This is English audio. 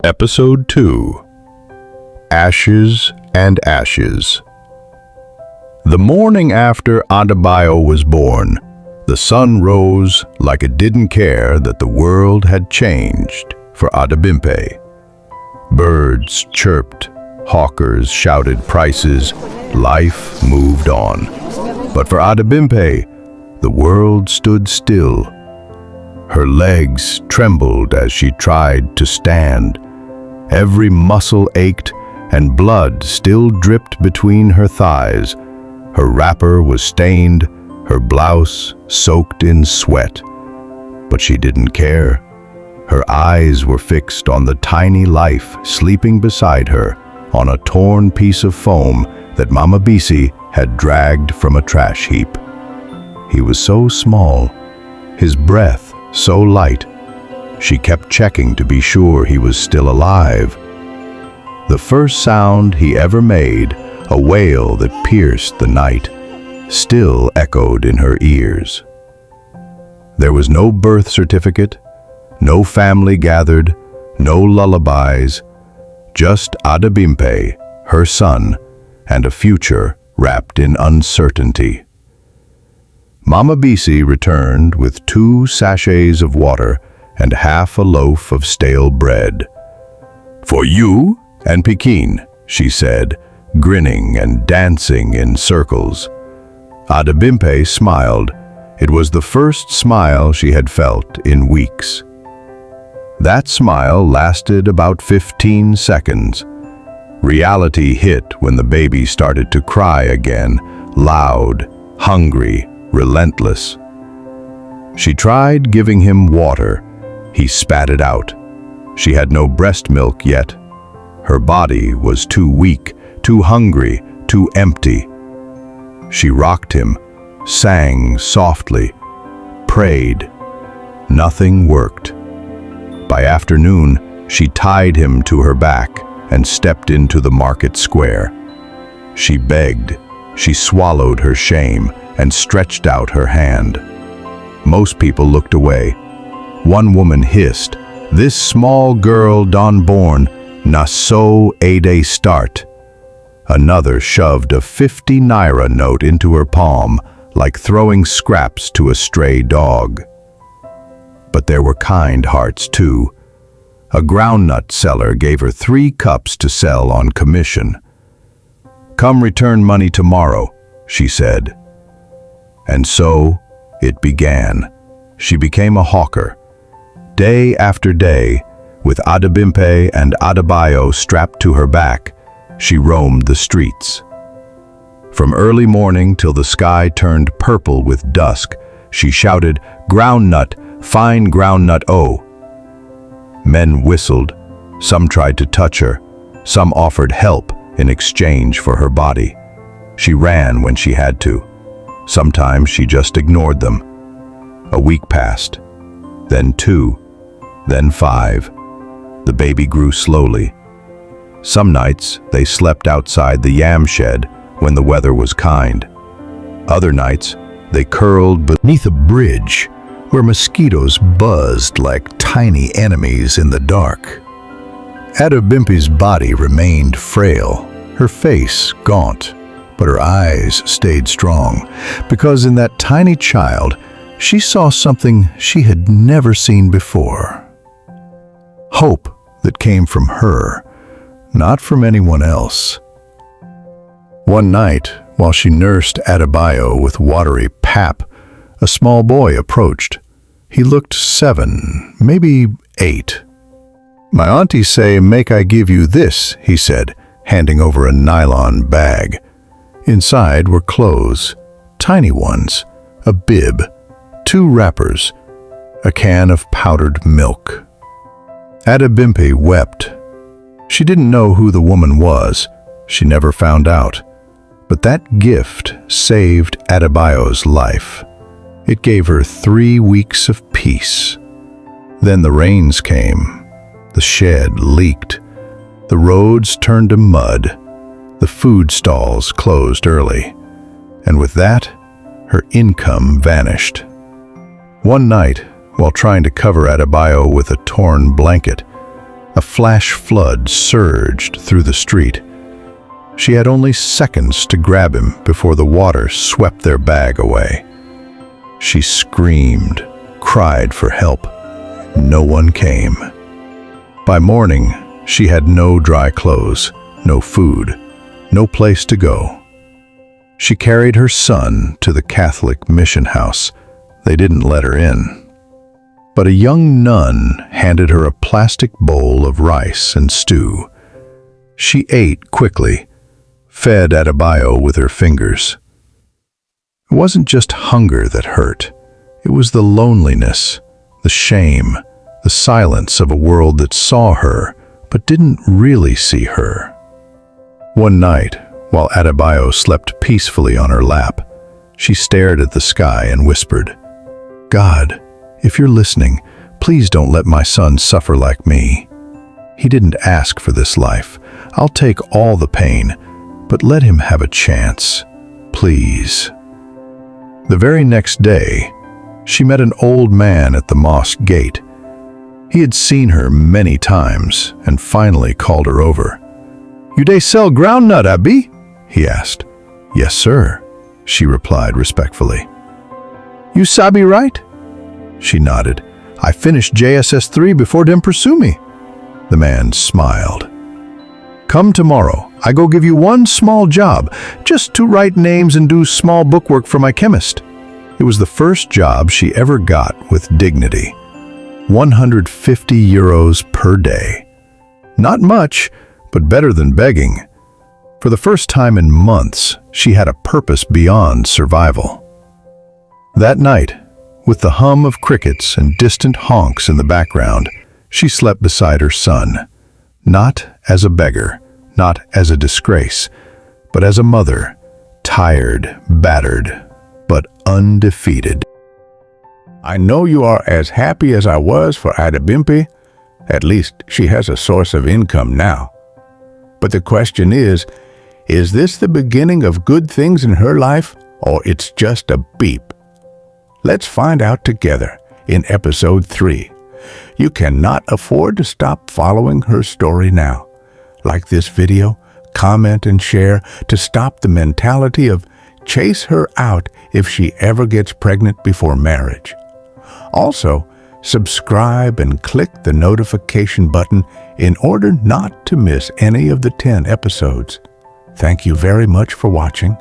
Episode 2 Ashes and Ashes. The morning after Adebayo was born, the sun rose like it didn't care that the world had changed for Adebimpe. Birds chirped, hawkers shouted prices, life moved on. But for Adebimpe, the world stood still. Her legs trembled as she tried to stand. Every muscle ached, and blood still dripped between her thighs. Her wrapper was stained, her blouse soaked in sweat. But she didn't care. Her eyes were fixed on the tiny life sleeping beside her on a torn piece of foam that Mama Bisi had dragged from a trash heap. He was so small, his breath so light. She kept checking to be sure he was still alive. The first sound he ever made, a wail that pierced the night, still echoed in her ears. There was no birth certificate, no family gathered, no lullabies, just Adebimpe, her son, and a future wrapped in uncertainty. Mama Bisi returned with 2 sachets of water and half a loaf of stale bread. "For you and Pekin," she said, grinning and dancing in circles. Adebimpe smiled. It was the first smile she had felt in weeks. That smile lasted about 15 seconds. Reality hit when the baby started to cry again, loud, hungry, relentless. She tried giving him water. He spat it out. She had no breast milk yet. Her body was too weak, too hungry, too empty. She rocked him, sang softly, prayed. Nothing worked. By afternoon, she tied him to her back and stepped into the market square. She begged. She swallowed her shame and stretched out her hand. Most people looked away. One woman hissed, "This small girl done born, na so ade start." Another shoved a 50 naira note into her palm, like throwing scraps to a stray dog. But there were kind hearts too. A groundnut seller gave her 3 cups to sell on commission. "Come return money tomorrow," she said. And so it began. She became a hawker. Day after day, with Adebimpe and Adebayo strapped to her back, she roamed the streets. From early morning till the sky turned purple with dusk, she shouted, "Groundnut, fine groundnut, oh!" Men whistled. Some tried to touch her. Some offered help in exchange for her body. She ran when she had to. Sometimes she just ignored them. A week passed, then 2, then 5. The baby grew slowly. Some nights they slept outside the yam shed when the weather was kind. Other nights they curled beneath a bridge where mosquitoes buzzed like tiny enemies in the dark. Adebimpe's body remained frail, her face gaunt, but her eyes stayed strong, because in that tiny child she saw something she had never seen before. Hope that came from her, not from anyone else. One night, while she nursed Adebayo with watery pap, a small boy approached. He looked 7, maybe 8. "My auntie say, make I give you this," he said, handing over a nylon bag. Inside were clothes, tiny ones, a bib, 2 wrappers, a can of powdered milk. Adebimpe wept. She didn't know who the woman was. She never found out. But that gift saved Adebayo's life. It gave her 3 weeks of peace. Then the rains came. The shed leaked. The roads turned to mud. The food stalls closed early. And with that, her income vanished. One night, while trying to cover Adebayo with a torn blanket, A flash flood surged through the street. She had only seconds to grab him before the water swept their bag away. She screamed, cried for help. No one came. By morning, she had no dry clothes, no food, no place to go. She carried her son to the Catholic mission house. They didn't let her in. But a young nun handed her a plastic bowl of rice and stew. She ate quickly, fed Adebayo with her fingers. It wasn't just hunger that hurt. It was the loneliness, the shame, the silence of a world that saw her but didn't really see her. One night, while Adebayo slept peacefully on her lap, she stared at the sky and whispered, "God, if you're listening, please don't let my son suffer like me. He didn't ask for this life. I'll take all the pain, but let him have a chance, please." The very next day, she met an old man at the mosque gate. He had seen her many times and finally called her over. "You dey sell groundnut, Abi?" he asked. "Yes, sir," she replied respectfully. "You sabi right?" She nodded. "I finished JSS 3 before them pursue me." The man smiled. "Come tomorrow. I go give you one small job, just to write names and do small bookwork for my chemist." It was the first job she ever got with dignity. 150 euros per day. Not much, but better than begging. For the first time in months, she had a purpose beyond survival. That night, with the hum of crickets and distant honks in the background, she slept beside her son. Not as a beggar, not as a disgrace, but as a mother, tired, battered, but undefeated. I know you are as happy as I was for Adebimpe. At least she has a source of income now. But the question is this the beginning of good things in her life, or it's just a beep? Let's find out together in episode 3. You cannot afford to stop following her story now. Like this video, comment and share to stop the mentality of chase her out if she ever gets pregnant before marriage. Also, subscribe and click the notification button in order not to miss any of the 10 episodes. Thank you very much for watching.